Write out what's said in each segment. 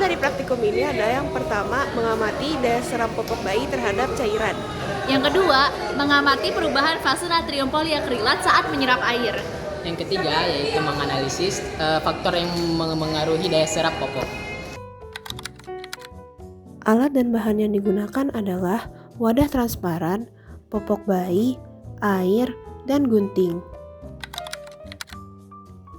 dari praktikum ini adalah yang pertama, mengamati daya serap popok bayi terhadap cairan. Yang kedua, mengamati perubahan fase natrium poliakrilat saat menyerap air. Yang ketiga yaitu menganalisis faktor yang mengaruhi daya serap popok. Alat dan bahan yang digunakan adalah wadah transparan, popok bayi, air, dan gunting.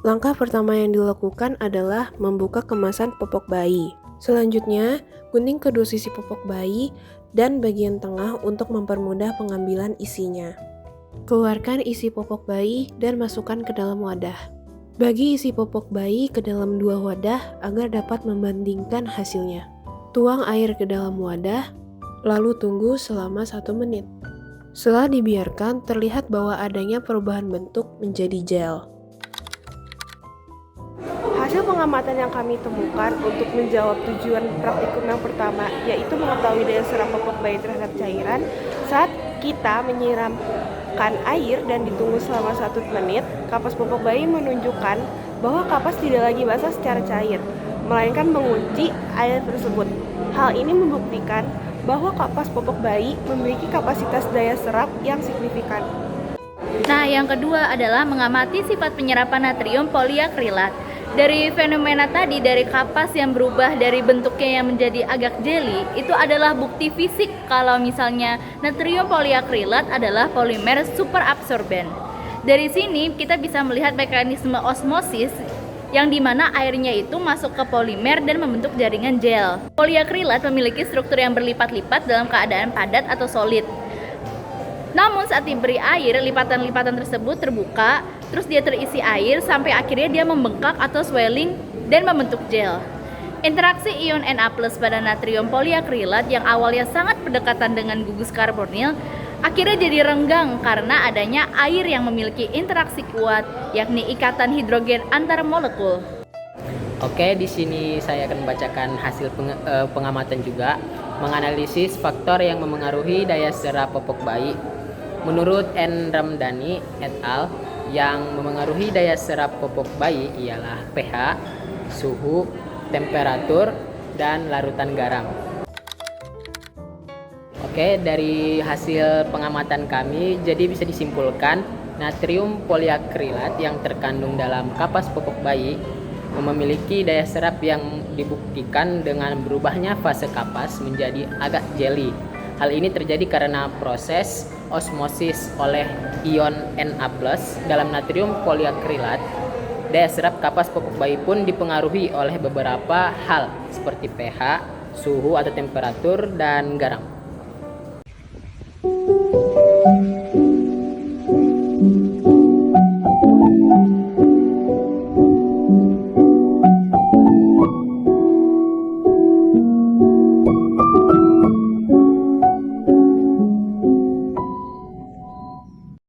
Langkah pertama yang dilakukan adalah membuka kemasan popok bayi. Selanjutnya, gunting kedua sisi popok bayi dan bagian tengah untuk mempermudah pengambilan isinya. Keluarkan isi popok bayi dan masukkan ke dalam wadah. Bagi isi popok bayi ke dalam dua wadah agar dapat membandingkan hasilnya. Tuang air ke dalam wadah, lalu tunggu selama 1 menit. Setelah dibiarkan, terlihat bahwa adanya perubahan bentuk menjadi gel. Hasil pengamatan yang kami temukan untuk menjawab tujuan praktikum yang pertama, yaitu mengetahui daya serap popok bayi terhadap cairan, saat kita menyiramkan air dan ditunggu selama 1 menit, kapas popok bayi menunjukkan bahwa kapas tidak lagi basah secara cair, melainkan mengunci air tersebut. Hal ini membuktikan bahwa kapas popok bayi memiliki kapasitas daya serap yang signifikan. Nah, yang kedua adalah mengamati sifat penyerapan natrium poliakrilat. Dari fenomena tadi, dari kapas yang berubah dari bentuknya yang menjadi agak jelly, itu adalah bukti fisik kalau misalnya natrium poliakrilat adalah polimer superabsorben. Dari sini kita bisa melihat mekanisme osmosis yang dimana airnya itu masuk ke polimer dan membentuk jaringan gel. Poliakrilat memiliki struktur yang berlipat-lipat dalam keadaan padat atau solid. Namun saat diberi air, lipatan-lipatan tersebut terbuka, terus dia terisi air sampai akhirnya dia membengkak atau swelling dan membentuk gel. Interaksi ion Na+ pada natrium poliakrilat yang awalnya sangat berdekatan dengan gugus karbonil akhirnya jadi renggang karena adanya air yang memiliki interaksi kuat, yakni ikatan hidrogen antar molekul. Oke, di sini saya akan membacakan hasil pengamatan juga, menganalisis faktor yang memengaruhi daya serap popok bayi. Menurut N. Ramdhani et al., yang memengaruhi daya serap popok bayi ialah pH, suhu, temperatur, dan larutan garam. Oke, dari hasil pengamatan kami, jadi bisa disimpulkan natrium poliakrilat yang terkandung dalam kapas popok bayi memiliki daya serap yang dibuktikan dengan berubahnya fase kapas menjadi agak jelly. Hal ini terjadi karena proses osmosis oleh ion Na+ dalam natrium poliakrilat. Daya serap kapas popok bayi pun dipengaruhi oleh beberapa hal seperti pH, suhu atau temperatur, dan garam.